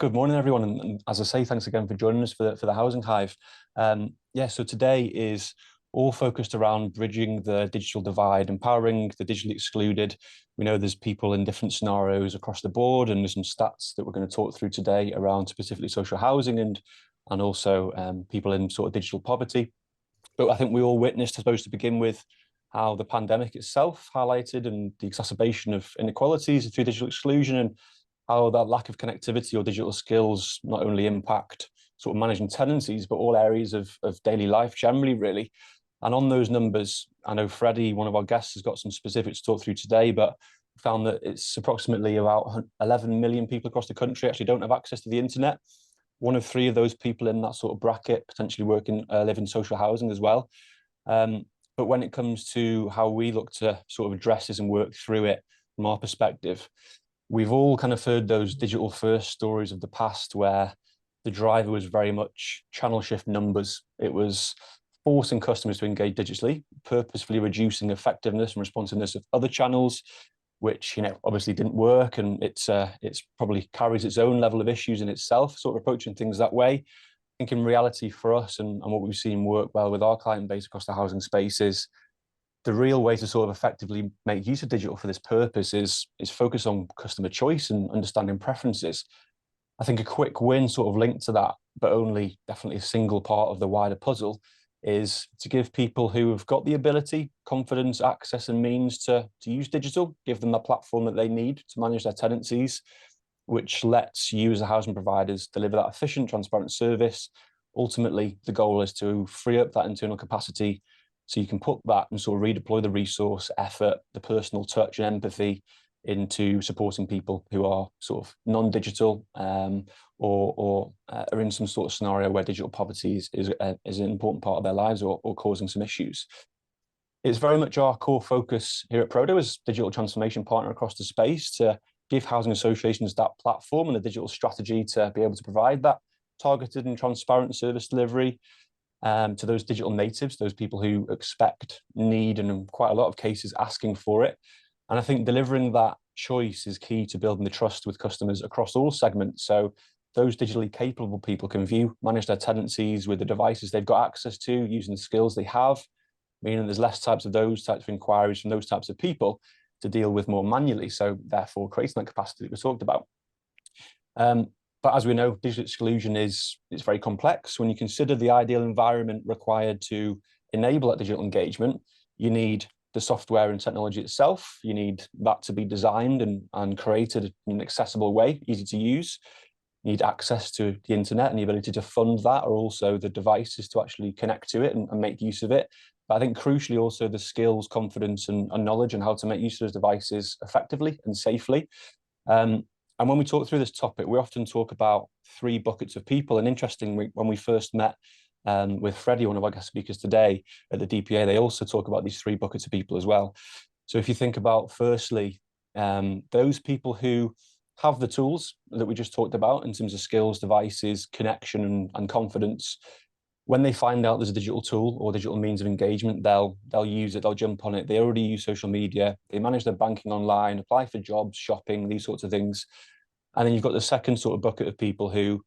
Good morning, everyone. And as I say, thanks again for joining us for the Housing Hive. So today is all focused around bridging the digital divide, empowering the digitally excluded. We know there's people in different scenarios across the board, and there's some stats that we're going to talk through today around specifically social housing and also people in sort of digital poverty. But I think we all witnessed, I suppose, to begin with, how the pandemic itself highlighted and the exacerbation of inequalities through digital exclusion, and how that lack of connectivity or digital skills not only impact sort of managing tenancies, but all areas of daily life generally, really. And on those numbers, I know Freddie, one of our guests, has got some specifics to talk through today, but found that it's approximately about 11 million people across the country actually don't have access to the internet. One of three of those people in that sort of bracket potentially live in social housing as well. But when it comes to how we look to sort of address this and work through it from our perspective, we've all kind of heard those digital first stories of the past where the driver was very much channel shift numbers. It was forcing customers to engage digitally, purposefully reducing effectiveness and responsiveness of other channels, which obviously didn't work, and it's probably carries its own level of issues in itself, sort of approaching things that way. I think in reality for us and what we've seen work well with our client base across the housing space is the real way to sort of effectively make use of digital for this purpose is focus on customer choice and understanding preferences. I think a quick win sort of linked to that, but only definitely a single part of the wider puzzle, is to give people who have got the ability, confidence, access and means to use digital, give them the platform that they need to manage their tenancies, which lets you as the housing providers deliver that efficient, transparent service. Ultimately, the goal is to free up that internal capacity so you can put that and sort of redeploy the resource, effort, the personal touch and empathy into supporting people who are sort of non-digital or are in some sort of scenario where digital poverty is an important part of their lives or causing some issues. It's very much our core focus here at Prodo as digital transformation partner across the space to give housing associations that platform and a digital strategy to be able to provide that targeted and transparent service delivery to those digital natives, those people who expect, need, and in quite a lot of cases asking for it. And I think delivering that choice is key to building the trust with customers across all segments. So those digitally capable people can view, manage their tenancies with the devices they've got access to, using the skills they have, meaning there's less those types of inquiries from those types of people to deal with more manually. So therefore creating that capacity that we talked about. But as we know, digital exclusion is very complex. When you consider the ideal environment required to enable that digital engagement, you need the software and technology itself. You need that to be designed and created in an accessible way, easy to use. You need access to the internet and the ability to fund that, or also the devices to actually connect to it and make use of it. But I think crucially also the skills, confidence and knowledge and how to make use of those devices effectively and safely. And when we talk through this topic, we often talk about three buckets of people. And interestingly, when we first met with Freddie, one of our guest speakers today at the DPA, they also talk about these three buckets of people as well. So if you think about, firstly, those people who have the tools that we just talked about in terms of skills, devices, connection and confidence, when they find out there's a digital tool or digital means of engagement, they'll use it, they'll jump on it. They already use social media, they manage their banking online, apply for jobs, shopping, these sorts of things. And then you've got the second sort of bucket of people who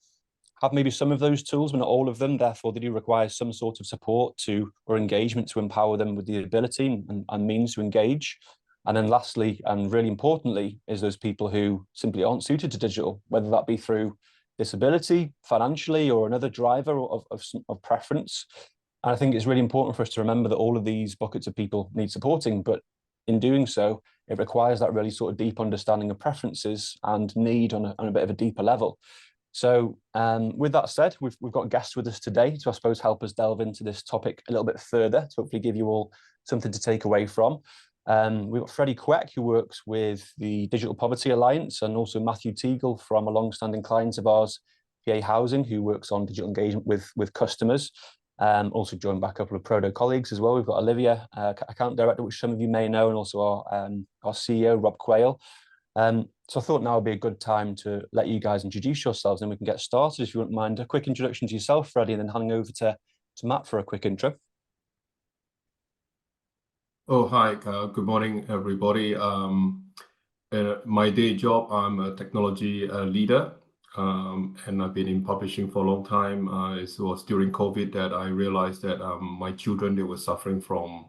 have maybe some of those tools, but not all of them. Therefore, they do require some sort of support or engagement to empower them with the ability and means to engage. And then lastly, and really importantly, is those people who simply aren't suited to digital, whether that be through disability, financially, or another driver of preference. And I think it's really important for us to remember that all of these buckets of people need supporting, but in doing so, it requires that really sort of deep understanding of preferences and need on a bit of a deeper level. So with that said, we've got guests with us today to, I suppose, help us delve into this topic a little bit further, to hopefully give you all something to take away from. We've got Freddie Queck, who works with the Digital Poverty Alliance, and also Matthew Teagle from a long-standing client of ours, PA Housing, who works on digital engagement with customers. Also joined by a couple of Prodo colleagues as well. We've got Olivia, account director, which some of you may know, and also our CEO, Rob Quayle. So I thought now would be a good time to let you guys introduce yourselves, and we can get started. If you wouldn't mind, a quick introduction to yourself, Freddie, and then handing over to Matt for a quick intro. Oh, hi. Good morning, everybody. My day job, I'm a technology leader and I've been in publishing for a long time. It was during COVID that I realized that my children, they were suffering from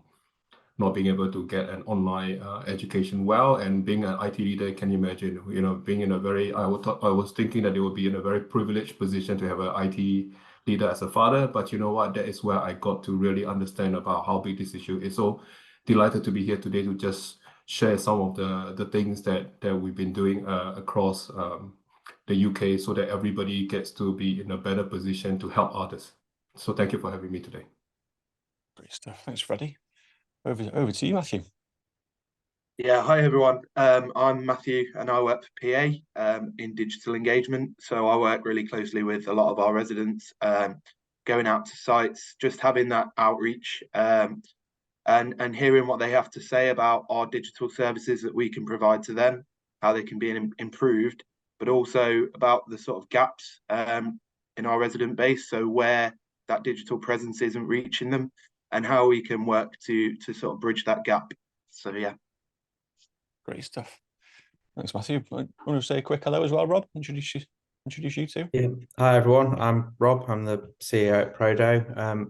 not being able to get an online education well. And being an IT leader, can you imagine, being in a very, I was thinking that they would be in a very privileged position to have an IT leader as a father. But you know what, that is where I got to really understand about how big this issue is. So delighted to be here today to just share some of the things that we've been doing across the UK, so that everybody gets to be in a better position to help others. So thank you for having me today. Great stuff. Thanks, Freddie. Over to you, Matthew. Yeah, hi everyone. I'm Matthew and I work for PA in digital engagement. So I work really closely with a lot of our residents, going out to sites, just having that outreach, and hearing what they have to say about our digital services that we can provide to them, how they can be improved, but also about the sort of gaps in our resident base. So where that digital presence isn't reaching them, and how we can work to sort of bridge that gap. So yeah. Great stuff. Thanks, Matthew. I want to say a quick hello as well, Rob. Introduce you too. Yeah. Hi everyone. I'm Rob. I'm the CEO at Prodo.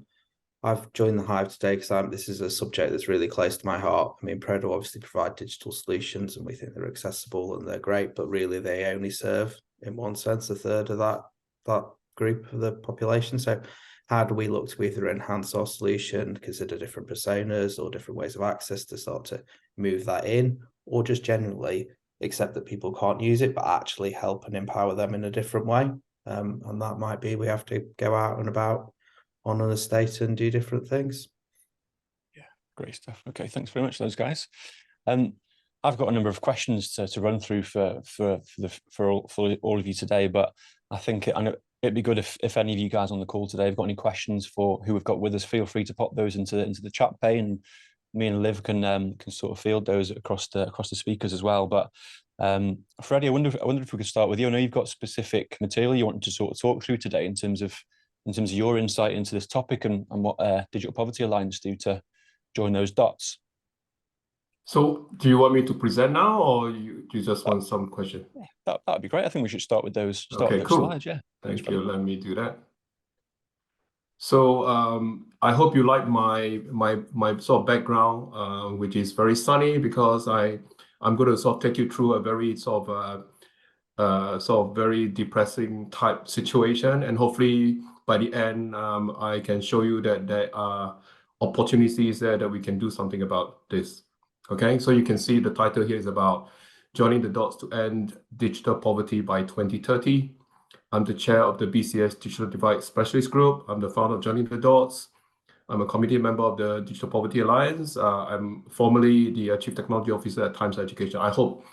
I've joined the Hive today because this is a subject that's really close to my heart. I mean, Prodo obviously provide digital solutions, and we think they're accessible and they're great, but really they only serve, in one sense, a third of that group of the population. So how do we look to either enhance our solution, consider different personas or different ways of access to start to move that in, or just generally accept that people can't use it, but actually help and empower them in a different way? And that might be we have to go out and about on an estate and do different things. Yeah, great stuff. Okay, thanks very much, those guys. I've got a number of questions to run through for all of you today, but I think it'd be good if any of you guys on the call today have got any questions for who we've got with us. Feel free to pop those into the chat pane, and me and Liv can sort of field those across the speakers as well. But Freddie, I wonder if we could start with you. I know you've got specific material you want to sort of talk through today in terms of your insight into this topic and what Digital Poverty Alliance do to join those dots. So do you want me to present now, or you just want some question? Yeah, that'd be great. I think we should start with those. Okay, cool. Slides. Yeah. Thank you. Let me do that. So I hope you like my sort of background, which is very sunny, because I'm going to sort of take you through a very sort of very depressing type situation, and hopefully by the end I can show you that there are opportunities there that we can do something about this. Okay, so you can see the title here is about joining the dots to end digital poverty by 2030. I'm the chair of the BCS Digital Divide Specialist Group. I'm the founder of Joining the Dots. I'm a committee member of the Digital Poverty Alliance. I'm formerly the Chief Technology Officer at Times Education. I hope,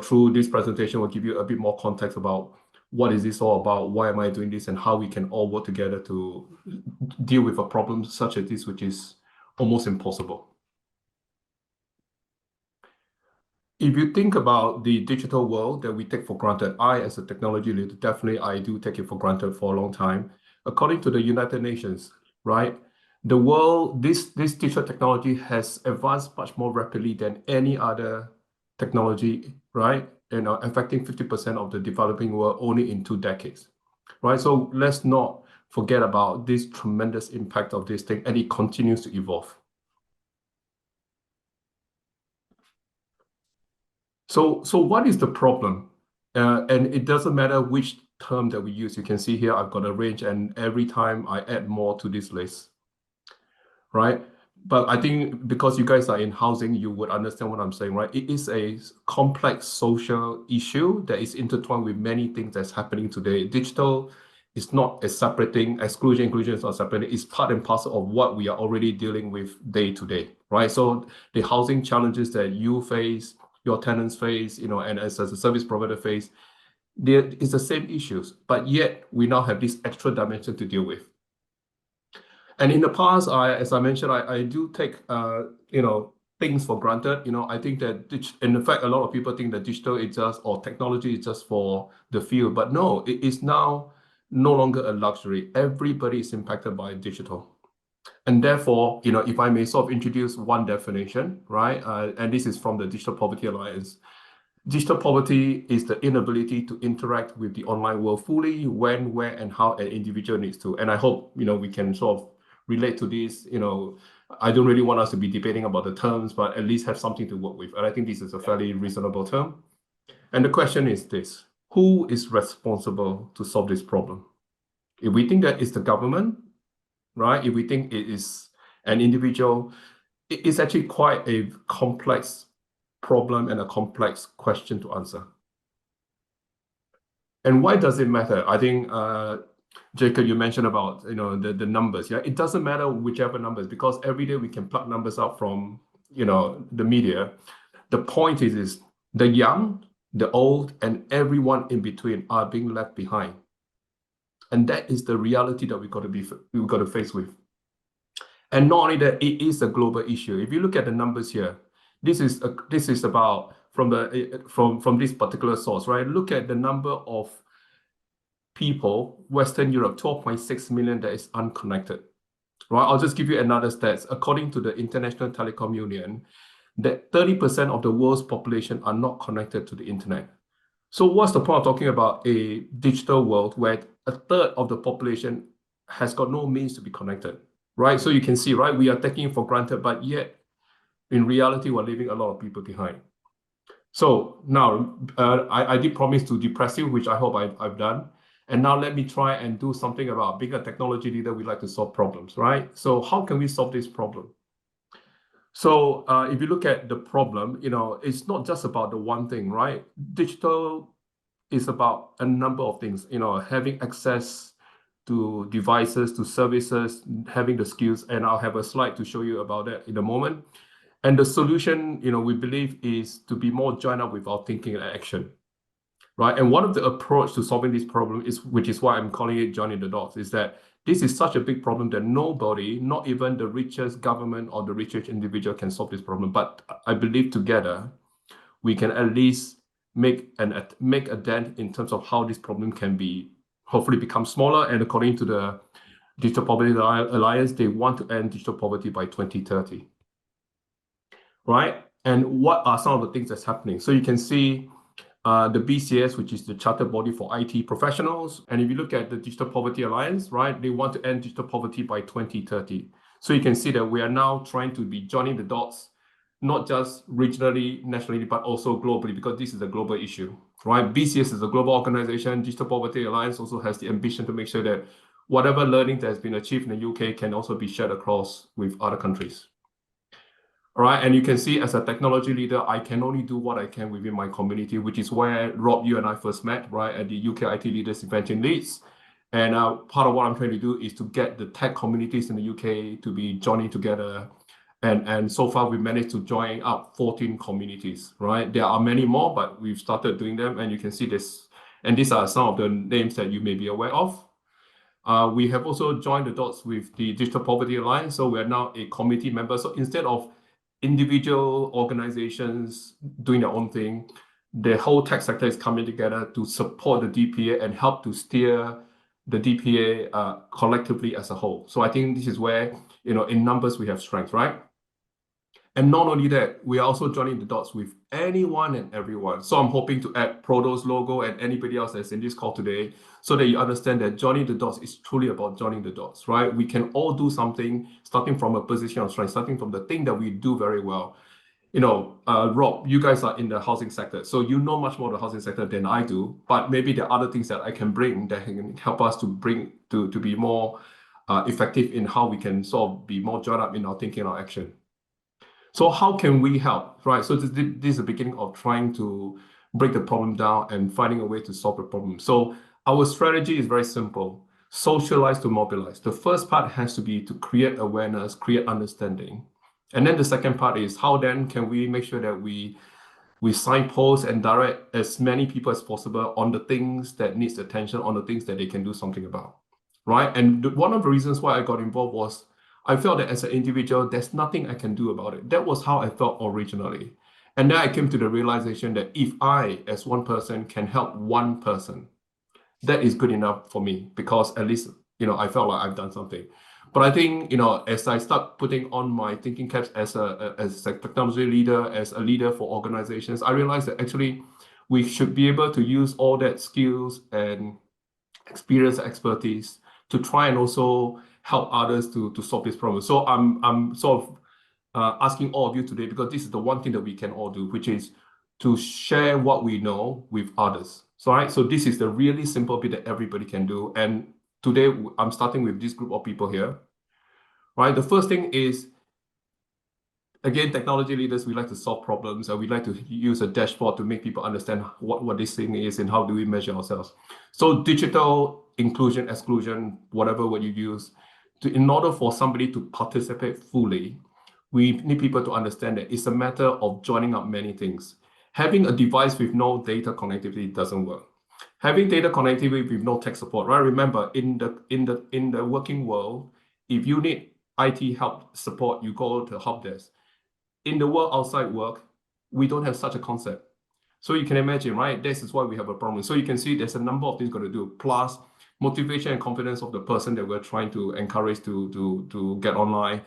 through this presentation will give you a bit more context about what is this all about, why am I doing this, and how we can all work together to deal with a problem such as this, which is almost impossible. If you think about the digital world that we take for granted, I, as a technology leader, definitely I do take it for granted for a long time. According to the United Nations, right, the world, this digital technology has advanced much more rapidly than any other technology, right? Affecting 50% of the developing world only in 2 decades, right? So let's not forget about this tremendous impact of this thing, and it continues to evolve. So what is the problem? And it doesn't matter which term that we use. You can see here I've got a range, and every time I add more to this list, right? But I think because you guys are in housing, you would understand what I'm saying, right? It is a complex social issue that is intertwined with many things that's happening today. Digital is not a separate thing. Inclusion is not separate. It's part and parcel of what we are already dealing with day to day, right? So the housing challenges that you face, your tenants face, and as a service provider face, there is the same issues, but yet we now have this extra dimension to deal with. And in the past, as I mentioned, I do take things for granted. I think that, in fact, a lot of people think that digital is just, or technology is just for the few, but no, it is now no longer a luxury. Everybody is impacted by digital. And therefore, if I may sort of introduce one definition, right? And this is from the Digital Poverty Alliance. Digital poverty is the inability to interact with the online world fully, when, where, and how an individual needs to. And I hope, we can sort of relate to this. I don't really want us to be debating about the terms, but at least have something to work with. And I think this is a fairly reasonable term. And the question is this: who is responsible to solve this problem? If we think that it's the government, right? If we think it is an individual, it's actually quite a complex problem and a complex question to answer. And why does it matter? I think, Jacob, you mentioned about the numbers. Yeah, it doesn't matter whichever numbers, because every day we can plug numbers up from the media. The point is the young, the old, and everyone in between are being left behind. And that is the reality that we've got to face with. And not only that, it is a global issue. If you look at the numbers here, this is about from this particular source, right? Look at the number of people, Western Europe, 12.6 million that is unconnected. Right? I'll just give you another stats. According to the International Telecom Union, that 30% of the world's population are not connected to the internet. So what's the point of talking about a digital world where a third of the population has got no means to be connected, right? So you can see, right, we are taking it for granted, but yet in reality, we're leaving a lot of people behind. So now I did promise to depress you, which I hope I've done. And now let me try and do something about being a technology leader. We like to solve problems, right? So how can we solve this problem? So if you look at the problem, it's not just about the one thing, right? Digital is about a number of things, having access to devices, to services, having the skills. And I'll have a slide to show you about that in a moment. And the solution, we believe, is to be more joined up with our thinking and action, right? And one of the approach to solving this problem which is why I'm calling it joining the dots, is that this is such a big problem that nobody, not even the richest government or the richest individual, can solve this problem. But I believe together we can at least make a dent in terms of how this problem can be hopefully become smaller. And according to the Digital Poverty Alliance, they want to end digital poverty by 2030. Right? And what are some of the things that's happening? So you can see the BCS, which is the chartered body for IT professionals. And if you look at the Digital Poverty Alliance, right, they want to end digital poverty by 2030. So you can see that we are now trying to be joining the dots, not just regionally, nationally, but also globally, because this is a global issue, right? BCS is a global organization. Digital Poverty Alliance also has the ambition to make sure that whatever learning that has been achieved in the UK can also be shared across with other countries. All right, and you can see as a technology leader, I can only do what I can within my community, which is where, Rob, you and I first met, right, at the UK IT Leaders event in Leeds. And part of what I'm trying to do is to get the tech communities in the UK to be joining together. And so far, we managed to join up 14 communities, right? There are many more, but we've started doing them. And you can see this. And these are some of the names that you may be aware of. We have also joined the dots with the Digital Poverty Alliance. So we're now a committee member. So instead of individual organizations doing their own thing, the whole tech sector is coming together to support the DPA and help to steer the DPA collectively as a whole. So I think this is where, in numbers, we have strength, right? And not only that, we are also joining the dots with anyone and everyone. So I'm hoping to add Prodo's logo and anybody else that's in this call today, so that you understand that joining the dots is truly about joining the dots, right? We can all do something, starting from a position of strength, starting from the thing that we do very well. Rob, you guys are in the housing sector, so you know much more the housing sector than I do, but maybe there are other things that I can bring that can help us to be more effective in how we can sort of be more joined up in our thinking and our action. So how can we help, right? So this is the beginning of trying to break the problem down and finding a way to solve the problem. So our strategy is very simple: socialize to mobilize. The first part has to be to create awareness, create understanding. And then the second part is how then can we make sure that we signpost and direct as many people as possible on the things that needs attention, on the things that they can do something about, right? And one of the reasons why I got involved was I felt that as an individual, there's nothing I can do about it. That was how I felt originally. And then I came to the realization that if I, as one person, can help one person, that is good enough for me, because at least, I felt like I've done something. But I think, as I start putting on my thinking caps as a technology leader, as a leader for organizations, I realized that actually we should be able to use all that skills and experience, expertise to try and also help others to solve this problem. So I'm sort of asking all of you today, because this is the one thing that we can all do, which is to share what we know with others. So this is the really simple bit that everybody can do. And today I'm starting with this group of people here. Right? The first thing is, again, technology leaders, we like to solve problems, and we like to use a dashboard to make people understand what this thing is and how do we measure ourselves. So digital inclusion, exclusion, whatever word you use, in order for somebody to participate fully, we need people to understand that it's a matter of joining up many things. Having a device with no data connectivity doesn't work. Having data connectivity with no tech support, right? Remember, in the working world, if you need IT help support, you go to help desk. In the world outside work, we don't have such a concept. So you can imagine, right? This is why we have a problem. So you can see there's a number of things got to do, plus motivation and confidence of the person that we're trying to encourage to get online,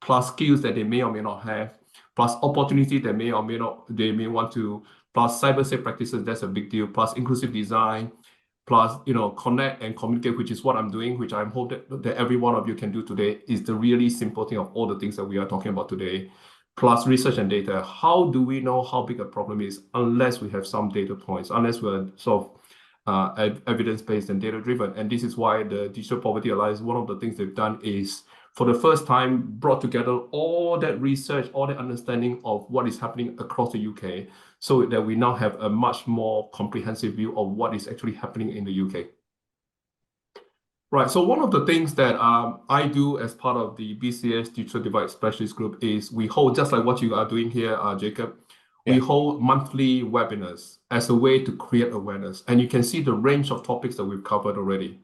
plus skills that they may or may not have, plus opportunity that may or may not, they may want to, plus cyber-safe practices, that's a big deal, plus inclusive design, plus, connect and communicate, which is what I'm doing, which I'm hoping that every one of you can do today, is the really simple thing of all the things that we are talking about today, plus research and data. How do we know how big a problem is unless we have some data points, unless we're sort of evidence-based and data-driven? And this is why the Digital Poverty Alliance, one of the things they've done is, for the first time, brought together all that research, all that understanding of what is happening across the UK, so that we now have a much more comprehensive view of what is actually happening in the UK. Right, so one of the things that I do as part of the BCS Digital Divide Specialist Group is we hold, just like what you are doing here, Jacob, we hold monthly webinars as a way to create awareness. And you can see the range of topics that we've covered already,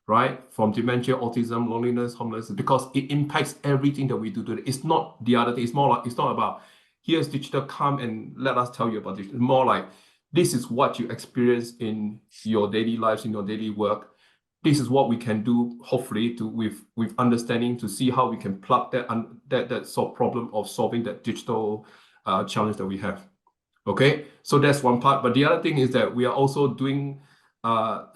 right? From dementia, autism, loneliness, homelessness, because it impacts everything that we do today. It's not the other thing. It's more like, it's not about, here's digital, come and let us tell you about it. It's more like, this is what you experience in your daily lives, in your daily work. This is what we can do, hopefully, with understanding, to see how we can plug that sort of problem of solving that digital challenge that we have. Okay, so that's one part. But the other thing is that we are also doing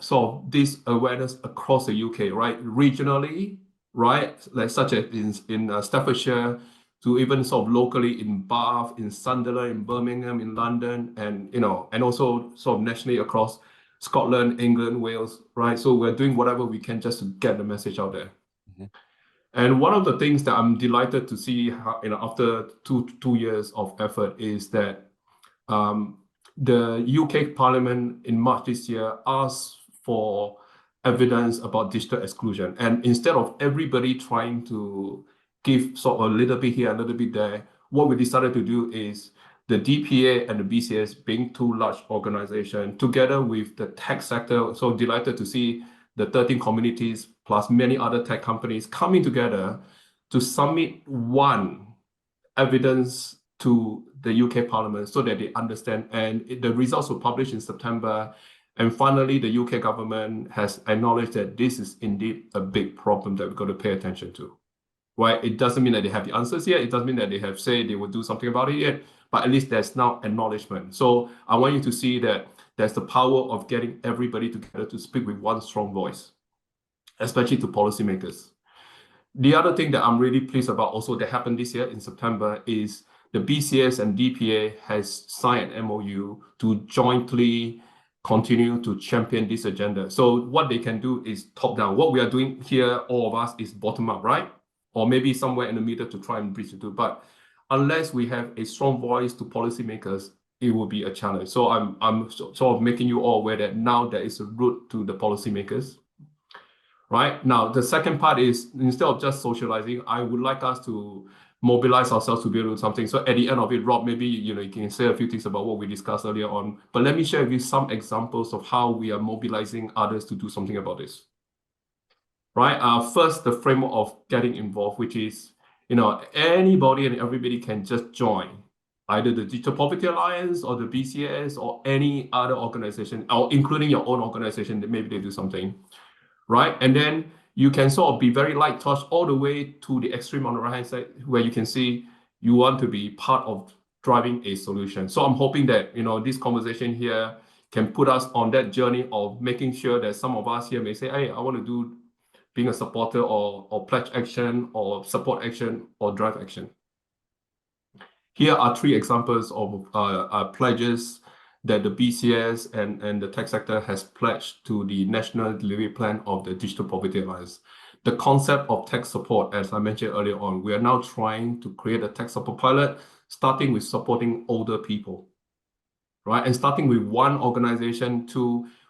sort of this awareness across the UK, right? Regionally, right? Like such as in Staffordshire, to even sort of locally in Bath, in Sunderland, in Birmingham, in London, and and also sort of nationally across Scotland, England, Wales, right? So we're doing whatever we can just to get the message out there. Mm-hmm. And one of the things that I'm delighted to see, how, after two years of effort, is that the UK Parliament in March this year asked for evidence about digital exclusion. And instead of everybody trying to give sort of a little bit here, a little bit there, what we decided to do is the DPA and the BCS, being two large organizations, together with the tech sector, so delighted to see the 13 communities plus many other tech companies coming together to submit one evidence to the UK Parliament so that they understand. And the results were published in September. And finally, the UK government has acknowledged that this is indeed a big problem that we've got to pay attention to. Right? It doesn't mean that they have the answers yet. It doesn't mean that they have said they will do something about it yet. But at least there's now acknowledgement. So I want you to see that there's the power of getting everybody together to speak with one strong voice, especially to policymakers. The other thing that I'm really pleased about also that happened this year in September is the BCS and DPA has signed an MOU to jointly continue to champion this agenda. So what they can do is top down. What we are doing here, all of us, is bottom up, right? Or maybe somewhere in the middle to try and bridge the two. But unless we have a strong voice to policymakers, it will be a challenge. So I'm sort of making you all aware that now there is a route to the policymakers. Right? Now, the second part is, instead of just socializing, I would like us to mobilize ourselves to be able to do something. So at the end of it, Rob, maybe you can say a few things about what we discussed earlier on. But let me share with you some examples of how we are mobilizing others to do something about this. Right? First, the framework of getting involved, which is, anybody and everybody can just join, either the Digital Poverty Alliance or the BCS or any other organization, or including your own organization, that maybe they do something. Right? And then you can sort of be very light touch all the way to the extreme on the right hand side, where you can see you want to be part of driving a solution. So I'm hoping that, you know, this conversation here can put us on that journey of making sure that some of us here may say, hey, I want to do being a supporter or pledge action or support action or drive action. Here are 3 examples of pledges that the BCS and the tech sector has pledged to the National Delivery Plan of the Digital Poverty Alliance. The concept of tech support, as I mentioned earlier on, we are now trying to create a tech support pilot, starting with supporting older people, right? And starting with one organization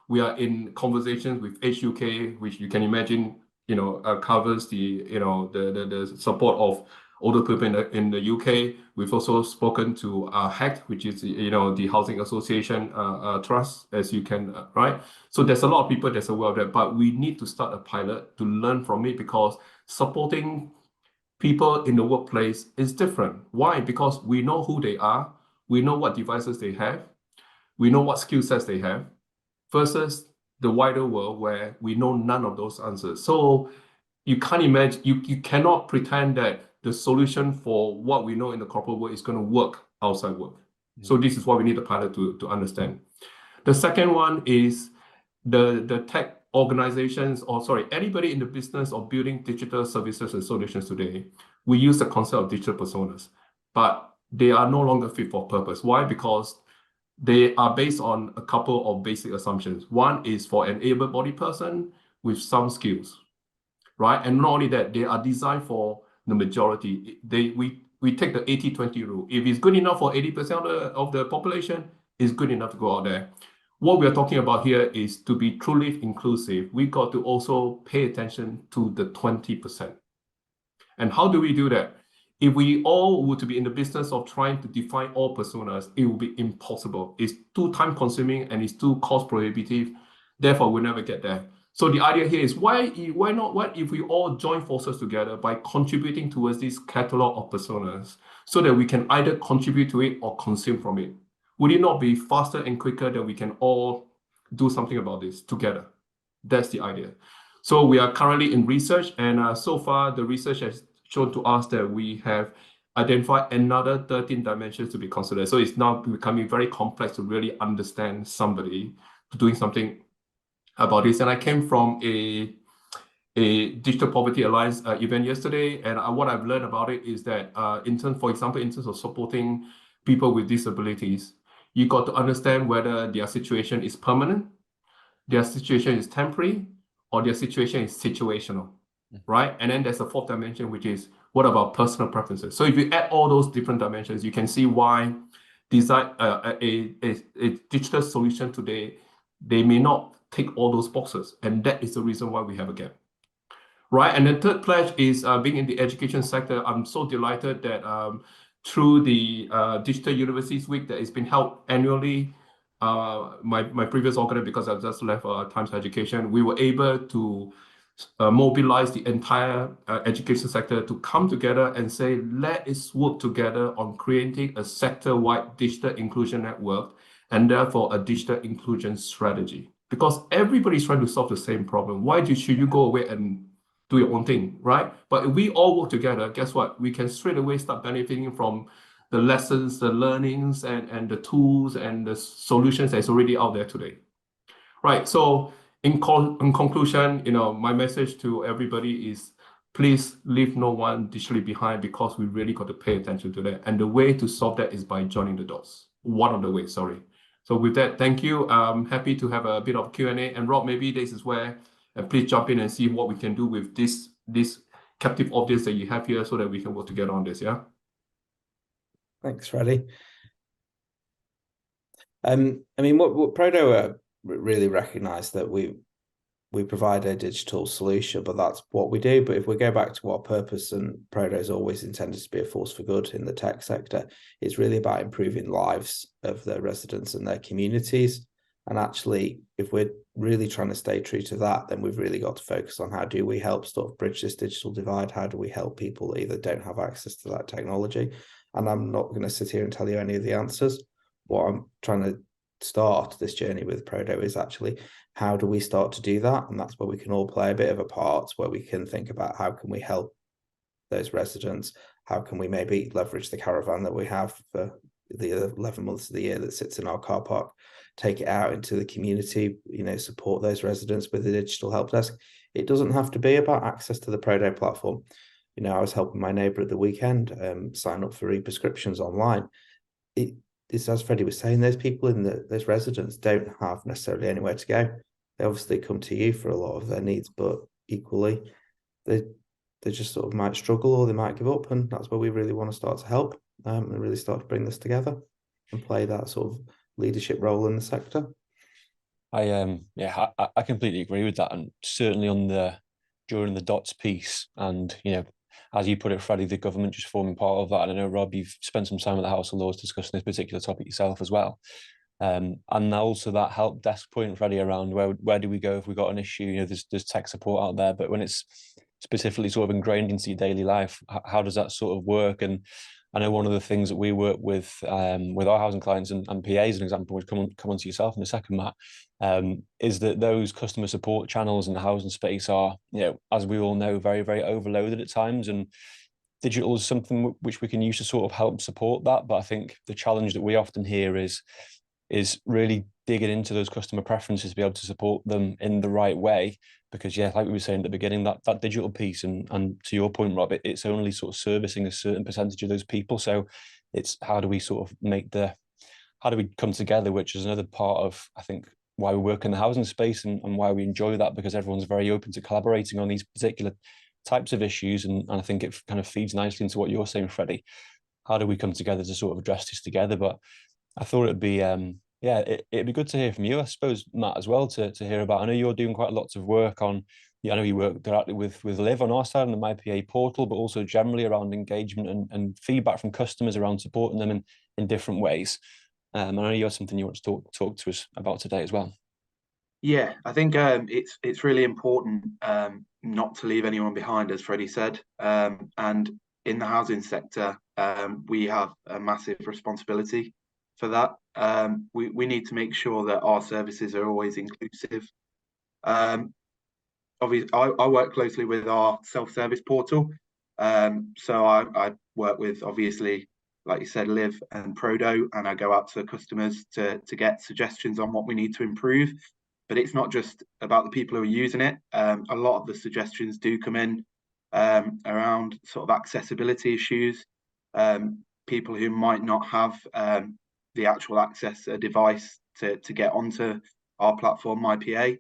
we are in conversations with HUK, which you can imagine, you know, covers the, you know, the support of older people in the UK. We've also spoken to HACT, which is, you know, the Housing Association Trust, as you can, right? So there's a lot of people that's aware of that, but we need to start a pilot to learn from it, because supporting people in the workplace is different. Why? Because we know who they are, we know what devices they have, we know what skill sets they have, versus the wider world where we know none of those answers. So you can't imagine, you cannot pretend that the solution for what we know in the corporate world is going to work outside work. So this is what we need the pilot to understand. The second one is the tech organizations, or sorry, anybody in the business of building digital services and solutions today, we use the concept of digital personas, but they are no longer fit for purpose. Why? Because they are based on a couple of basic assumptions. One is for an able-bodied person with some skills, right? And not only that, they are designed for the majority. We take the 80-20 rule. If it's good enough for 80% of the population, it's good enough to go out there. What we're talking about here is to be truly inclusive. We got to also pay attention to the 20%. And how do we do that? If we all were to be in the business of trying to define all personas, it will be impossible. It's too time consuming and it's too cost prohibitive. Therefore, we'll never get there. So the idea here is why not? What if we all join forces together by contributing towards this catalog of personas, so that we can either contribute to it or consume from it? Would it not be faster and quicker that we can all do something about this together? That's the idea. So we are currently in research, and so far the research has shown to us that we have identified another 13 dimensions to be considered. So it's now becoming very complex to really understand somebody doing something about this. And I came from a Digital Poverty Alliance event yesterday, and what I've learned about it is that for example, in terms of supporting people with disabilities, you got to understand whether their situation is permanent, their situation is temporary, or their situation is situational, right? And then there's a 4th dimension, which is what about personal preferences? So if you add all those different dimensions, you can see why design a digital solution today, they may not tick all those boxes, and that is the reason why we have a gap, right? And then third pledge is being in the education sector. I'm so delighted that through the Digital Universities Week that has been held annually, my previous organization, because I've just left Times Education, we were able to mobilize the entire education sector to come together and say, let us work together on creating a sector-wide digital inclusion network, and therefore a digital inclusion strategy. Because everybody's trying to solve the same problem. Why should you go away and do your own thing, right? But if we all work together, guess what? We can straight away start benefiting from the lessons, the learnings, and the tools and the solutions that's already out there today, right? So in conclusion, you know, my message to everybody is, please leave no one digitally behind, because we really got to pay attention to that. And the way to solve that is by joining the dots. One of the ways, sorry. So with that, thank you. I'm happy to have a bit of Q&A. And Rob, maybe this is where, please jump in and see what we can do with this captive audience that you have here, so that we can work together on this, yeah? Thanks, Freddie. I mean, what Prodo really recognise that we provide a digital solution, but that's what we do. But if we go back to what purpose, and Prodo is always intended to be a force for good in the tech sector, it's really about improving lives of their residents and their communities. And actually, if we're really trying to stay true to that, then we've really got to focus on how do we help sort of bridge this digital divide? How do we help people that either don't have access to that technology? And I'm not going to sit here and tell you any of the answers. What I'm trying to start this journey with Prodo is actually how do we start to do that? And that's where we can all play a bit of a part, where we can think about how can we help those residents, how can we maybe leverage the caravan that we have for the 11 months of the year that sits in our car park, take it out into the community, you know, support those residents with the digital help desk. It doesn't have to be about access to the Prodo platform. You know, I was helping my neighbour at the weekend sign up for e-prescriptions online. It's as Freddie was saying, those people in those residents don't have necessarily anywhere to go. They obviously come to you for a lot of their needs, but equally they just sort of might struggle or they might give up, and that's where we really want to start to help and really start to bring this together and play that sort of leadership role in the sector. I completely agree with that, and certainly on the Joining the Dots piece, and you know, as you put it, Freddie, the government just forming part of that. And I know, Rob, you've spent some time at the House of Lords discussing this particular topic yourself as well. And also that help desk point, Freddie, around where do we go if we've got an issue? You know, there's tech support out there, but when it's specifically sort of ingrained into your daily life, how does that sort of work? And I know one of the things that we work with our housing clients and PA as an example, which come on to yourself in a second, Matt, is that those customer support channels in the housing space are, you know, as we all know, very, very overloaded at times. And digital is something which we can use to sort of help support that. But I think the challenge that we often hear is really digging into those customer preferences to be able to support them in the right way. Because yeah, like we were saying at the beginning, that digital piece, and to your point, Rob, it's only sort of servicing a certain percentage of those people. So it's how do we sort of how do we come together, which is another part of, I think, why we work in the housing space and why we enjoy that, because everyone's very open to collaborating on these particular types of issues. And I think it kind of feeds nicely into what you're saying, Freddie. How do we come together to sort of address this together? But I thought it'd be it'd be good to hear from you, I suppose, Matt, as well, to hear about. I know you're doing quite lots of work on, I know you work directly with Liv on our side on the MyPA portal, but also generally around engagement and feedback from customers around supporting them in different ways. I know you have something you want to talk to us about today as well. Yeah, I think it's really important not to leave anyone behind, as Freddie said. And in the housing sector, we have a massive responsibility for that. We need to make sure that our services are always inclusive. Obviously, I work closely with our self-service portal. So I work with, obviously, like you said, Liv and Prodo, and I go out to customers to get suggestions on what we need to improve. But it's not just about the people who are using it. A lot of the suggestions do come in around sort of accessibility issues, people who might not have the actual access a device to get onto our platform, MyPA.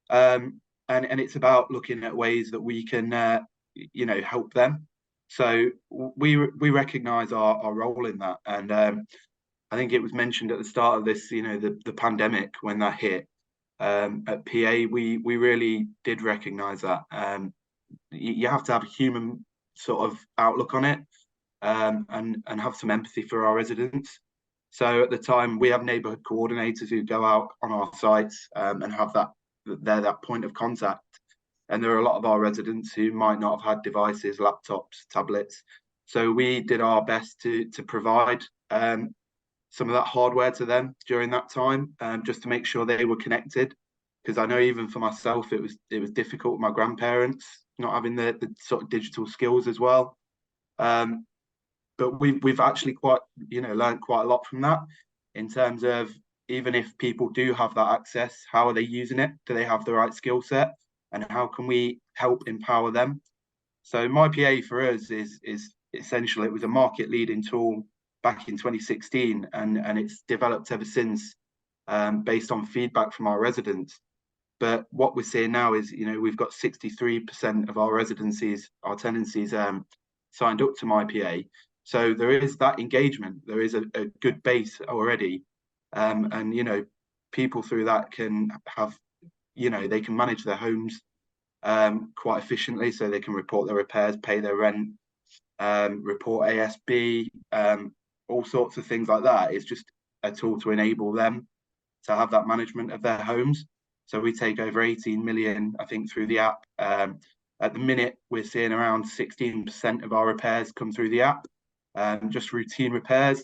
And it's about looking at ways that we can, help them. So we recognise our role in that. And I think it was mentioned at the start of this, the pandemic, when that hit. At PA, we really did recognise that you have to have a human sort of outlook on it, and have some empathy for our residents. So at the time, we have neighbourhood coordinators who go out on our sites and have that point of contact. And there are a lot of our residents who might not have had devices, laptops, tablets. So we did our best to provide some of that hardware to them during that time, just to make sure they were connected. Because I know even for myself, it was difficult with my grandparents not having the sort of digital skills as well. But we've actually learned quite a lot from that, in terms of, even if people do have that access, how are they using it? Do they have the right skill set? And how can we help empower them? So MyPA for us is essentially, it was a market leading tool back in 2016, and it's developed ever since, based on feedback from our residents. But what we're seeing now is, we've got 63% of our residencies, our tenancies, signed up to MyPA. So there is that engagement. There is a good base already, and people through that can have, they can manage their homes quite efficiently. So they can report their repairs, pay their rent, report ASB, all sorts of things like that. It's just a tool to enable them to have that management of their homes. So we take over 18 million, I think, through the app. At the minute, we're seeing around 16% of our repairs come through the app, just routine repairs.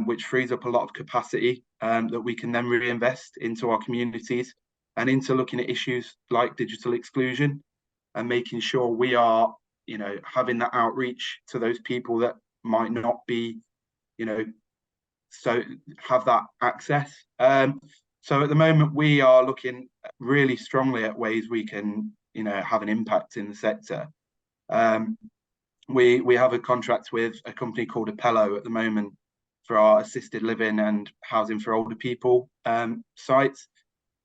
which frees up a lot of capacity that we can then reinvest into our communities and into looking at issues like digital exclusion and making sure we are, you know, having that outreach to those people that might not be, you know, so have that access. So at the moment, we are looking really strongly at ways we can, you know, have an impact in the sector. We have a contract with a company called Apello at the moment for our assisted living and housing for older people sites.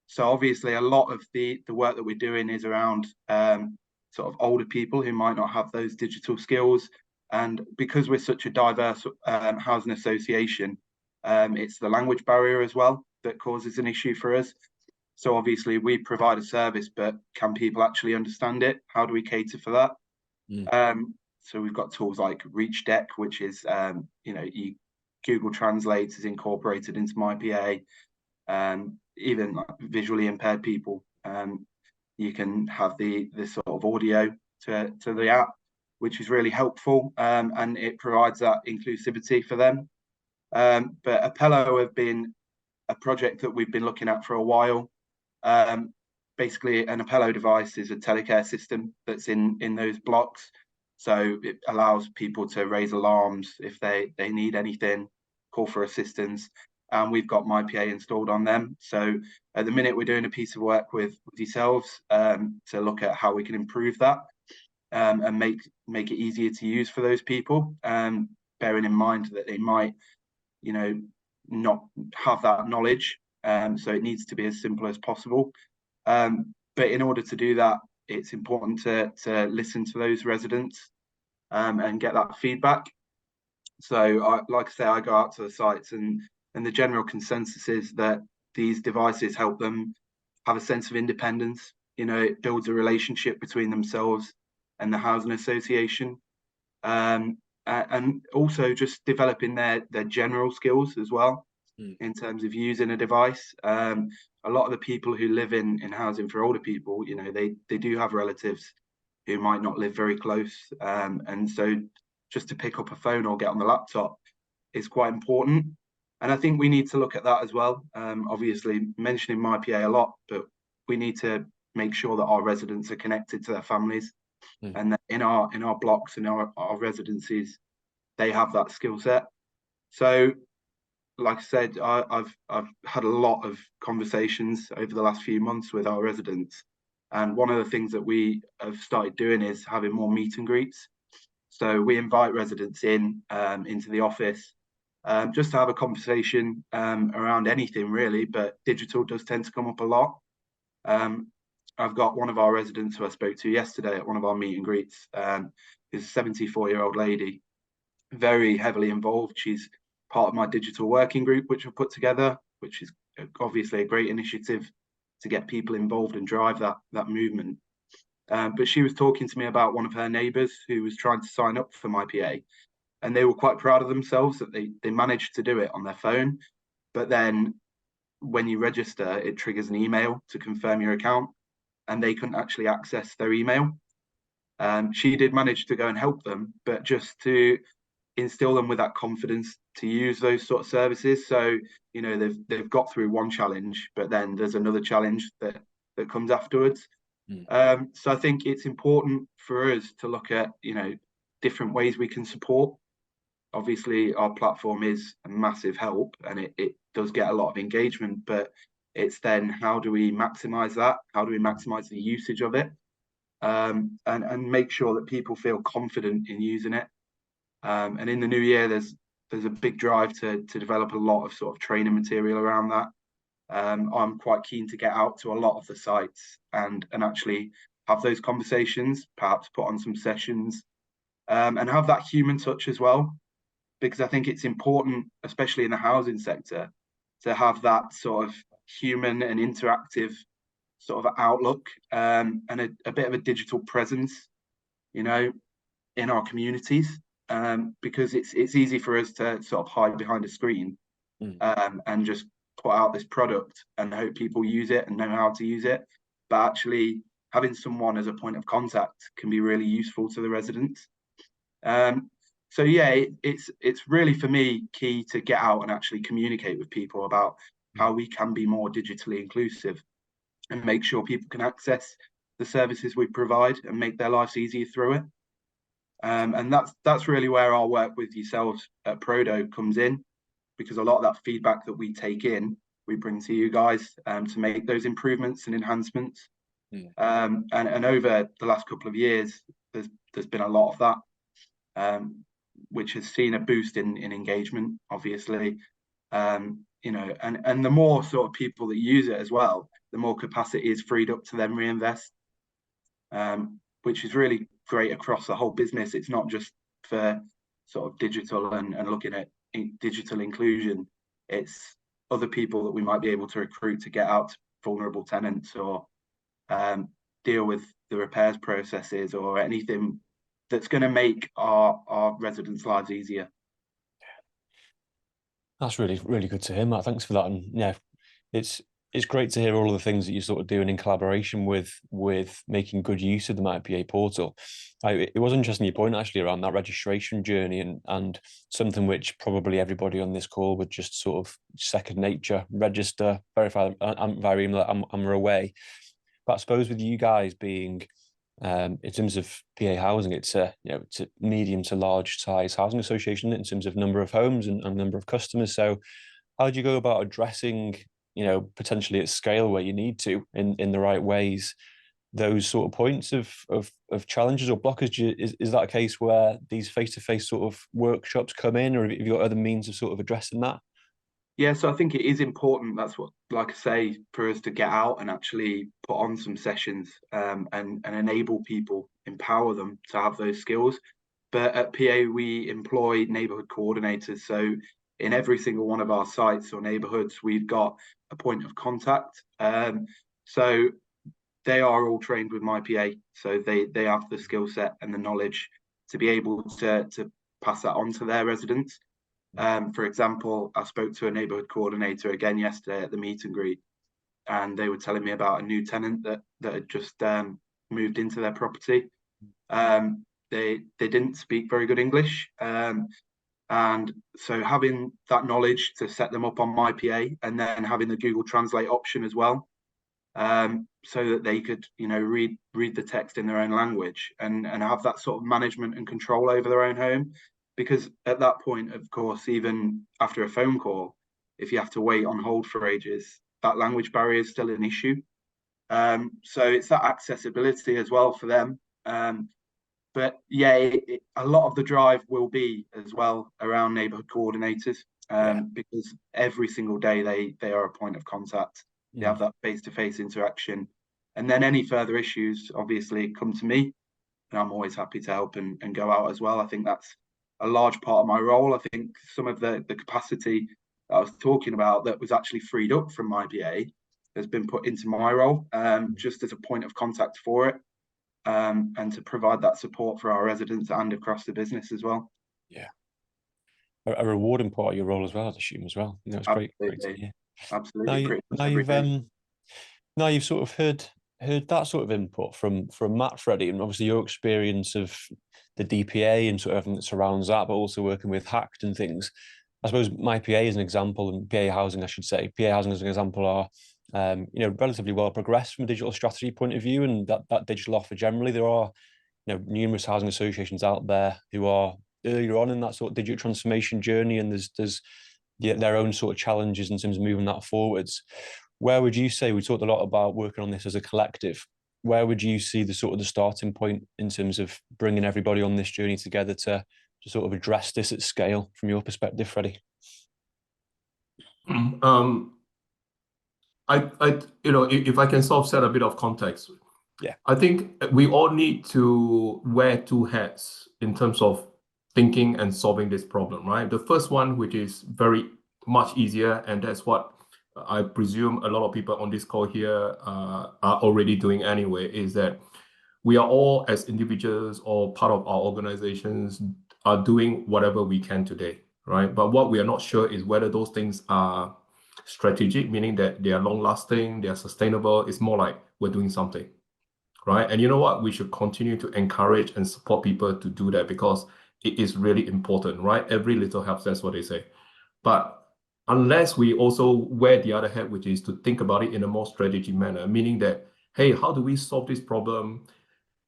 So obviously a lot of the work that we're doing is around sort of older people who might not have those digital skills. And because we're such a diverse housing association, it's the language barrier as well that causes an issue for us. So obviously we provide a service, but can people actually understand it? How do we cater for that? So we've got tools like ReachDeck, which is, you know, Google Translate is incorporated into MyPA. Even like visually impaired people, you can have the sort of audio to the app, which is really helpful, and it provides that inclusivity for them. But Apello have been a project that we've been looking at for a while. Basically, an Apello device is a telecare system that's in those blocks. So it allows people to raise alarms if they need anything, call for assistance. And we've got MyPA installed on them. So at the minute, we're doing a piece of work with yourselves to look at how we can improve that and make it easier to use for those people, bearing in mind that they might, you know, not have that knowledge. So it needs to be as simple as possible. But in order to do that, it's important to listen to those residents and get that feedback. So like I say, I go out to the sites and the general consensus is that these devices help them have a sense of independence. You know, it builds a relationship between themselves and the housing association. And also just developing their general skills as well in terms of using a device. A lot of the people who live in housing for older people, you know, they do have relatives who might not live very close. And so just to pick up a phone or get on the laptop is quite important. And I think we need to look at that as well. Obviously mentioning MyPA a lot, but we need to make sure that our residents are connected to their families and that in our blocks and our residencies, they have that skill set. So like I said, I've had a lot of conversations over the last few months with our residents. And one of the things that we have started doing is having more meet and greets. So we invite residents into the office just to have a conversation around anything really, but digital does tend to come up a lot. I've got one of our residents who I spoke to yesterday at one of our meet and greets, is a 74-year-old lady, very heavily involved. She's part of my digital working group, which we've put together, which is obviously a great initiative to get people involved and drive that movement. But she was talking to me about one of her neighbours who was trying to sign up for MyPA, and they were quite proud of themselves that they managed to do it on their phone. But then when you register, it triggers an email to confirm your account, and they couldn't actually access their email. She did manage to go and help them, but just to instill them with that confidence to use those sort of services. So, you know, they've got through one challenge, but then there's another challenge that comes afterwards. So I think it's important for us to look at, you know, different ways we can support. Obviously, our platform is a massive help and it does get a lot of engagement, but it's then how do we maximize that? How do we maximize the usage of it? And make sure that people feel confident in using it. And in the new year, there's a big drive to develop a lot of sort of training material around that. I'm quite keen to get out to a lot of the sites and actually have those conversations, perhaps put on some sessions, and have that human touch as well, because I think it's important, especially in the housing sector, to have that sort of human and interactive sort of outlook and a bit of a digital presence, you know, in our communities, because it's easy for us to sort of hide behind a screen and just put out this product and hope people use it and know how to use it. But actually having someone as a point of contact can be really useful to the residents. So yeah, it's really for me key to get out and actually communicate with people about how we can be more digitally inclusive and make sure people can access the services we provide and make their lives easier through it. And that's really where our work with yourselves at Prodo comes in, because a lot of that feedback that we take in, we bring to you guys to make those improvements and enhancements. And over the last couple of years, there's been a lot of that, which has seen a boost in engagement, obviously. You know, and the more sort of people that use it as well, the more capacity is freed up to then reinvest, which is really great across the whole business. It's not just for sort of digital and looking at digital inclusion. It's other people that we might be able to recruit to get out to vulnerable tenants, or deal with the repairs processes, or anything that's going to make our residents' lives easier. That's really, really good to hear, Matt. Thanks for that. And yeah, it's great to hear all of the things that you're sort of doing in collaboration with making good use of the MyPA portal. It was interesting your point actually around that registration journey, and something which probably everybody on this call would just sort of second nature, register, verify, I'm via email, I'm away. But I suppose with you guys being in terms of PA housing, it's a medium to large size housing association in terms of number of homes and number of customers. So how do you go about addressing, potentially at scale where you need to in the right ways, those sort of points of challenges or blockers? Is that a case where these face-to-face sort of workshops come in, or have you got other means of sort of addressing that? Yeah, so I think it is important. That's what, like I say, for us to get out and actually put on some sessions, and enable people, empower them to have those skills. But at PA, we employ neighbourhood coordinators. So in every single one of our sites or neighbourhoods, we've got a point of contact. So they are all trained with MyPA. So they have the skill set and the knowledge to be able to pass that on to their residents. For example, I spoke to a neighbourhood coordinator again yesterday at the meet and greet, and they were telling me about a new tenant that had just moved into their property. They didn't speak very good English, and so having that knowledge to set them up on MyPA, and then having the Google Translate option as well, so that they could read the text in their own language and have that sort of management and control over their own home. Because at that point, of course, even after a phone call, if you have to wait on hold for ages, that language barrier is still an issue. So it's that accessibility as well for them. But yeah, a lot of the drive will be as well around neighbourhood coordinators, because every single day they are a point of contact. They have that face-to-face interaction. And then any further issues obviously come to me, and I'm always happy to help and go out as well. I think that's a large part of my role. I think some of the capacity that I was talking about that was actually freed up from MyPA has been put into my role, just as a point of contact for it, and to provide that support for our residents and across the business as well. Yeah, a rewarding part of your role as well, I'd assume as well. It's great to hear. Absolutely. Now you've sort of heard that sort of input from Matt, Freddie, and obviously your experience of the DPA and sort of everything that surrounds that, but also working with Hacked and things. I suppose MyPA is an example, and PA housing, I should say, PA housing as an example are relatively well progressed from a digital strategy point of view, and that digital offer generally. There are numerous housing associations out there who are earlier on in that sort of digital transformation journey, and there's their own sort of challenges in terms of moving that forwards. Where would you say, we talked a lot about working on this as a collective, where would you see the sort of the starting point in terms of bringing everybody on this journey together to sort of address this at scale from your perspective, Freddie? If I can sort of set a bit of context, I think we all need to wear two hats in terms of thinking and solving this problem, right? The first one, which is very much easier, and that's what I presume a lot of people on this call here are already doing anyway, is that we are all, as individuals or part of our organizations, are doing whatever we can today, right? But what we are not sure is whether those things are strategic, meaning that they are long-lasting, they are sustainable. It's more like we're doing something, right? And you know what? We should continue to encourage and support people to do that, because it is really important, right? Every little helps, that's what they say. But unless we also wear the other hat, which is to think about it in a more strategic manner, meaning that, hey, how do we solve this problem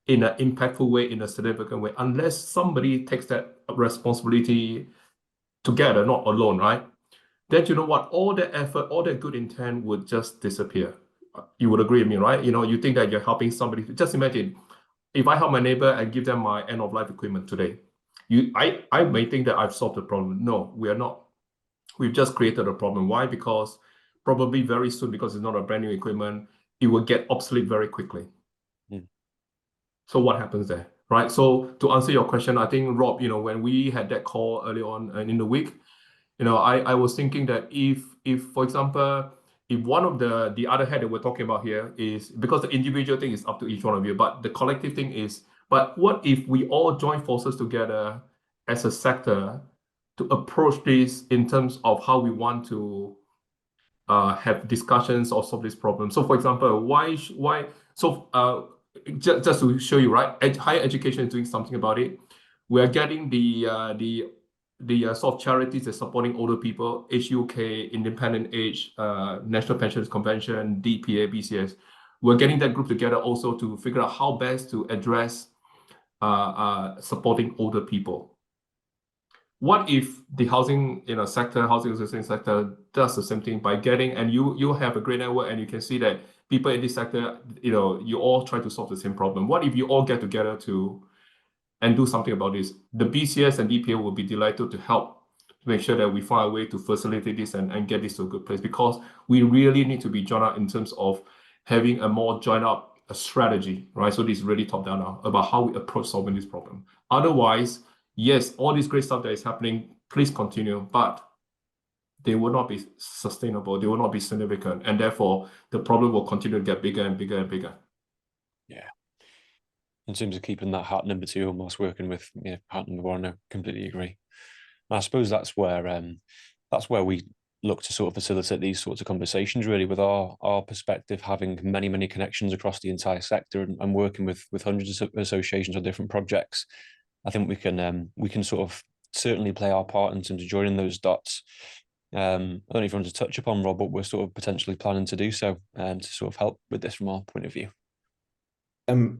in an impactful way, in a significant way? Unless somebody takes that responsibility together, not alone, right? Then you know what? All the effort, all the good intent would just disappear. You would agree with me, right? You think that you're helping somebody. Just imagine, if I help my neighbor and give them my end-of-life equipment today, I may think that I've solved the problem. No, we are not. We've just created a problem. Why? Because probably very soon, because it's not a brand new equipment, it will get obsolete very quickly. So what happens there, right? So to answer your question, I think, Rob, when we had that call early on in the week, I was thinking that if for example, if one of the other head that we're talking about here is, because the individual thing is up to each one of you, but the collective thing is, but what if we all join forces together as a sector to approach this in terms of how we want to have discussions or solve this problem? So for example, just to show you, right? Higher education is doing something about it. We are getting the sort of charities that are supporting older people, HUK, Independent Age, National Pensions Convention, DPA, BCS. We're getting that group together also to figure out how best to address supporting older people. What if the housing sector, housing association sector does the same thing by getting, and you have a great network and you can see that people in this sector, you all try to solve the same problem. What if you all get together and do something about this? The BCS and DPA will be delighted to help to make sure that we find a way to facilitate this and get this to a good place, because we really need to be joined up in terms of having a more joined up strategy, right? So this is really top down now about how we approach solving this problem. Otherwise, yes, all this great stuff that is happening, please continue, but they will not be sustainable, they will not be significant, and therefore the problem will continue to get bigger and bigger and bigger. Yeah. In terms of keeping that hat number 2 almost working with hat number 1, I completely agree. And I suppose that's where we look to sort of facilitate these sorts of conversations, really, with our perspective, having many connections across the entire sector and working with hundreds of associations on different projects. I think we can sort of certainly play our part in terms of joining those dots. I don't know if you want to touch upon, Rob, but we're sort of potentially planning to do so to sort of help with this from our point of view.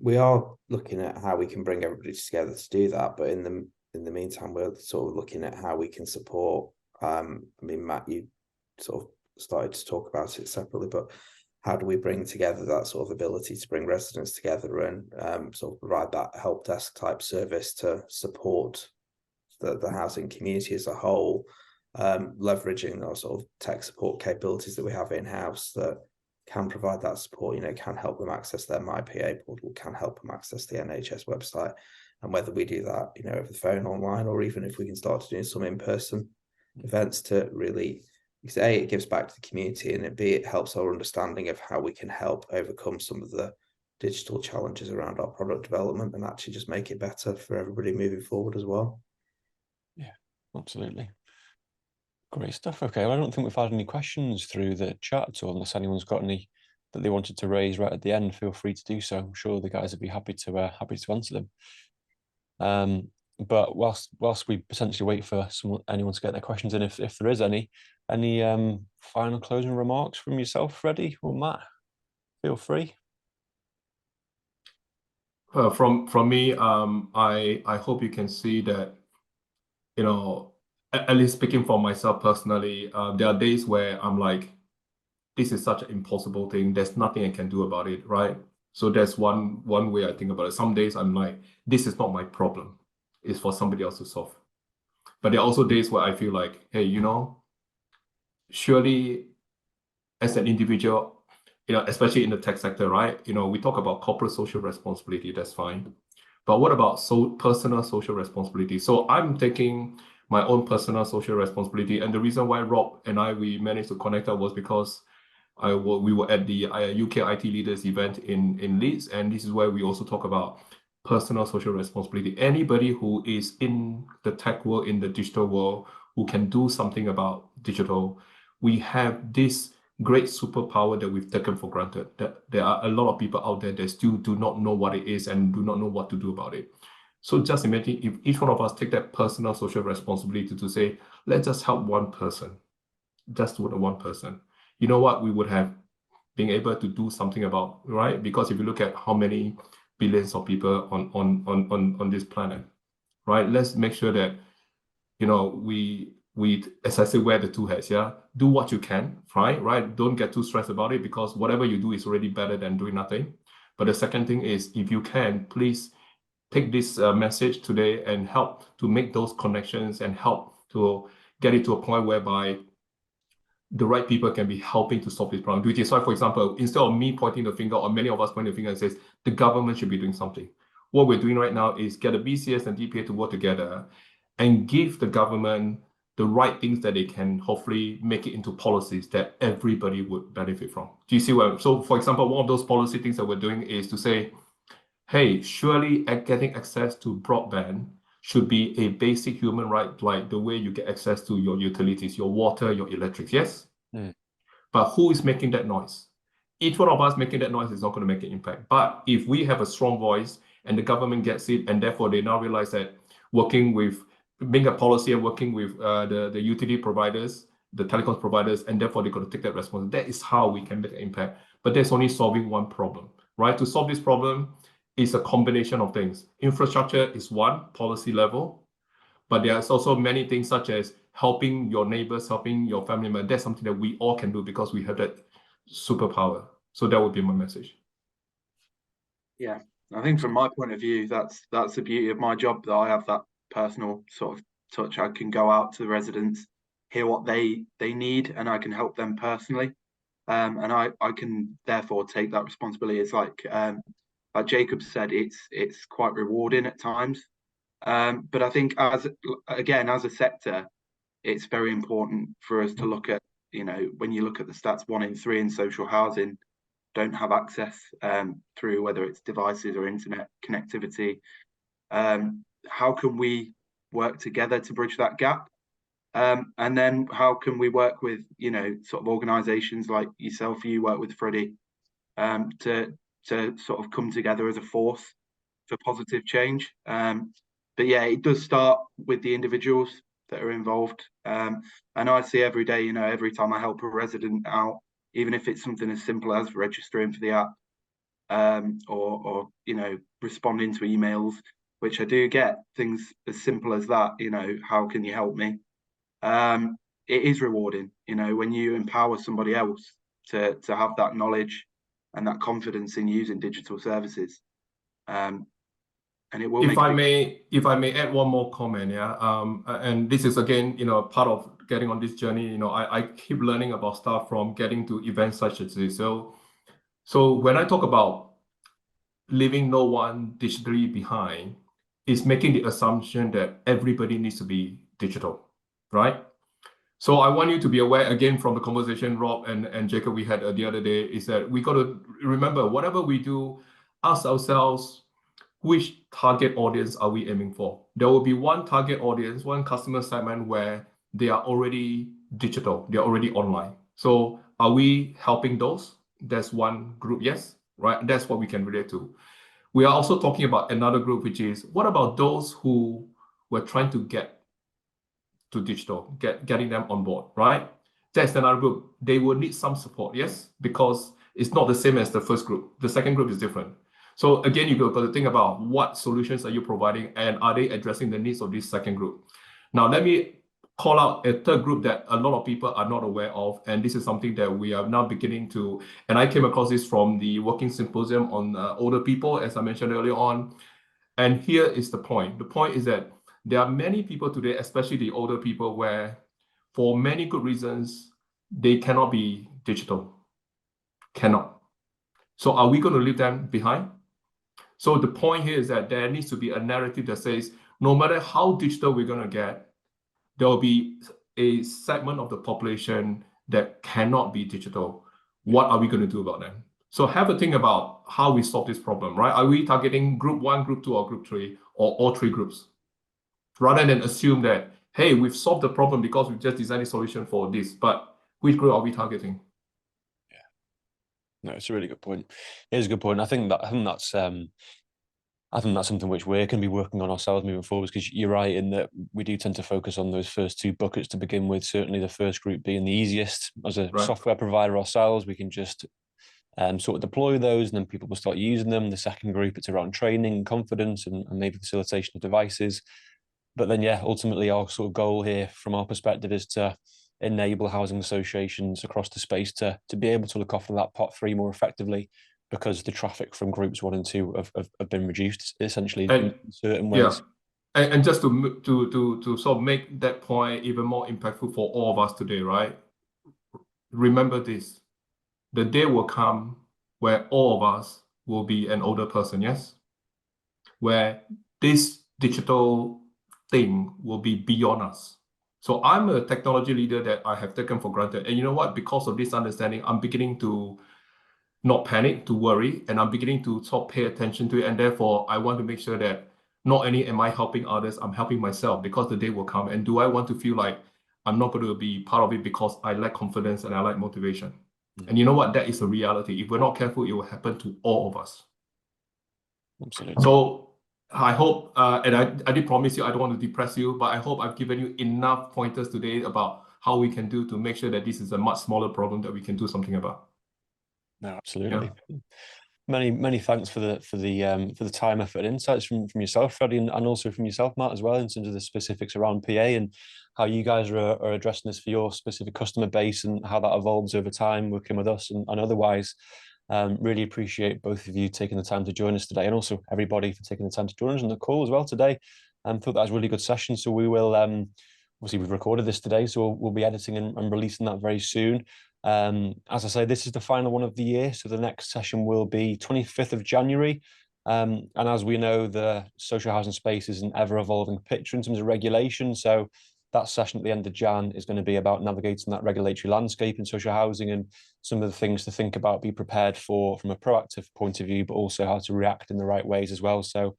We are looking at how we can bring everybody together to do that, but in the meantime, we're sort of looking at how we can support. I mean, Matt, you sort of started to talk about it separately, but how do we bring together that sort of ability to bring residents together and sort of provide that help desk type service to support the housing community as a whole, leveraging those sort of tech support capabilities that we have in-house that can provide that support, can help them access their MyPA portal, can help them access the NHS website, and whether we do that, over the phone, online, or even if we can start to do some in-person events to really, because A, it gives back to the community, and B, it helps our understanding of how we can help overcome some of the digital challenges around our product development and actually just make it better for everybody moving forward as well. Yeah, absolutely. Great stuff. Okay, well, I don't think we've had any questions through the chat, or unless anyone's got any that they wanted to raise right at the end, feel free to do so. I'm sure the guys would be happy to answer them. But whilst we potentially wait for anyone to get their questions in, if there is any final closing remarks from yourself, Freddie or Matt, feel free. From me, I hope you can see that, at least speaking for myself personally, there are days where I'm like, this is such an impossible thing. There's nothing I can do about it, right? So that's one way I think about it. Some days I'm like, this is not my problem. It's for somebody else to solve. But there are also days where I feel like, hey, surely as an individual, especially in the tech sector, right? We talk about corporate social responsibility, that's fine. But what about personal social responsibility? So I'm taking my own personal social responsibility. And the reason why Rob and we managed to connect up was because we were at the UK IT Leaders event in Leeds. And this is where we also talk about personal social responsibility. Anybody who is in the tech world, in the digital world, who can do something about digital, we have this great superpower that we've taken for granted, that there are a lot of people out there that still do not know what it is and do not know what to do about it. So just imagine if each one of us take that personal social responsibility to say, let's just help one person, just with one person. You know what we would have been able to do something about, right? Because if you look at how many billions of people on this planet, right? Let's make sure that, you know, we as I say, wear the two hats, yeah? Do what you can, right? Don't get too stressed about it, because whatever you do is already better than doing nothing. But the second thing is, if you can, please take this message today and help to make those connections and help to get it to a point whereby the right people can be helping to solve this problem. Which is why, for example, instead of me pointing the finger, or many of us pointing the finger and says, the government should be doing something. What we're doing right now is get the BCS and DPA to work together and give the government the right things that they can hopefully make it into policies that everybody would benefit from. Do you see what? So, for example, one of those policy things that we're doing is to say, hey, surely getting access to broadband should be a basic human right, like the way you get access to your utilities, your water, your electric, yes? But who is making that noise? Each one of us making that noise is not going to make an impact. But if we have a strong voice and the government gets it, and therefore they now realize that being a policy and working with the utility providers, the telecoms providers, and therefore they're going to take that responsibility. That is how we can make an impact. But that's only solving one problem, right? To solve this problem is a combination of things. Infrastructure is one, policy level, but there's also many things such as helping your neighbors, helping your family members. That's something that we all can do because we have that superpower. So that would be my message. Yeah, I think from my point of view, that's the beauty of my job, that I have that personal sort of touch. I can go out to the residents, hear what they need, and I can help them personally. And I can therefore take that responsibility. It's like Jacob said, it's quite rewarding at times. But I think as a sector, it's very important for us to look at, you know, when you look at the stats, 1 in 3 in social housing don't have access through whether it's devices or internet connectivity. How can we work together to bridge that gap? And then how can we work with, you know, sort of organisations like yourself, you work with Freddie, to sort of come together as a force for positive change. But yeah, it does start with the individuals that are involved. And I see every day, you know, every time I help a resident out, even if it's something as simple as registering for the app, or you know, responding to emails, which I do get, things as simple as that, you know, how can you help me? It is rewarding, you know, when you empower somebody else to have that knowledge and that confidence in using digital services. And it will. If I may add one more comment, yeah. And this is again, you know, part of getting on this journey. You know, I keep learning about stuff from getting to events such as this. So when I talk about leaving no one digitally behind, is making the assumption that everybody needs to be digital, right? So I want you to be aware, again, from the conversation Rob and Jacob we had the other day, is that we got to remember, whatever we do, ask ourselves, which target audience are we aiming for? There will be one target audience, one customer segment where they are already digital, they're already online. So are we helping those? That's one group, yes, right? That's what we can relate to. We are also talking about another group, which is, what about those who were trying to get to digital, getting them on board, right? That's another group. They will need some support, yes, because it's not the same as the first group. The second group is different. So again, you've got to think about what solutions are you providing, and are they addressing the needs of this second group? Now, let me call out a third group that a lot of people are not aware of, and this is something that we are now beginning to, and I came across this from the working symposium on older people, as I mentioned earlier on. And here is the point. The point is that there are many people today, especially the older people, where for many good reasons, they cannot be digital. Cannot. So are we going to leave them behind? So the point here is that there needs to be a narrative that says, no matter how digital we're going to get, there will be a segment of the population that cannot be digital. What are we going to do about them? So have a think about how we solve this problem, right? Are we targeting group 1, group 2, or group 3, or all 3 groups? Rather than assume that, hey, we've solved the problem because we've just designed a solution for this, but which group are we targeting? Yeah, no, it's a really good point. It is a good point. I think that's I think that's something which we're going to be working on ourselves moving forward, because you're right in that we do tend to focus on those first two buckets to begin with, certainly the first group being the easiest. As a Right. software provider ourselves, we can just sort of deploy those and then people will start using them. The second group, it's around training and confidence and maybe facilitation of devices. But then, yeah, ultimately our sort of goal here from our perspective is to enable housing associations across the space to be able to look after that pot three more effectively, because the traffic from groups 1 and 2 have been reduced essentially in certain ways. Yeah. And just to sort of make that point even more impactful for all of us today, right? Remember this, the day will come where all of us will be an older person, yes? Where this digital thing will be beyond us. So I'm a technology leader that I have taken for granted. And you know what? Because of this understanding, I'm beginning to not panic, to worry, and I'm beginning to sort of pay attention to it. And therefore, I want to make sure that not only am I helping others, I'm helping myself, because the day will come. And do I want to feel like I'm not going to be part of it because I lack confidence and I lack motivation? And you know what? That is a reality. If we're not careful, it will happen to all of us. Absolutely. So I hope, and I did promise you I don't want to depress you, but I hope I've given you enough pointers today about how we can do to make sure that this is a much smaller problem that we can do something about. No, absolutely. Yeah. Many thanks for the time, effort, and insights from yourself, Freddie, and also from yourself, Matt, as well, in terms of the specifics around PA and how you guys are addressing this for your specific customer base and how that evolves over time, working with us and otherwise. Really appreciate both of you taking the time to join us today, and also everybody for taking the time to join us on the call as well today. Thought that was a really good session. So we will obviously we've recorded this today, so we'll be editing and releasing that very soon. As I say, this is the final one of the year, so the next session will be 25th of January. And as we know, the social housing space is an ever-evolving picture in terms of regulation. So that session at the end of Jan is going to be about navigating that regulatory landscape in social housing and some of the things to think about, be prepared for from a proactive point of view, but also how to react in the right ways as well. So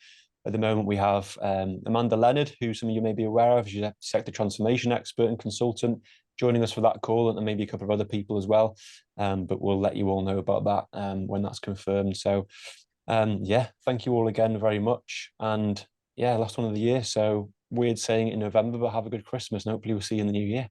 at the moment, we have Amanda Leonard, who some of you may be aware of. She's a sector transformation expert and consultant, joining us for that call, and maybe a couple of other people as well. But we'll let you all know about that when that's confirmed. So yeah, thank you all again very much. And yeah, last one of the year. So weird saying it in November, but have a good Christmas, and hopefully we'll see you in the new year.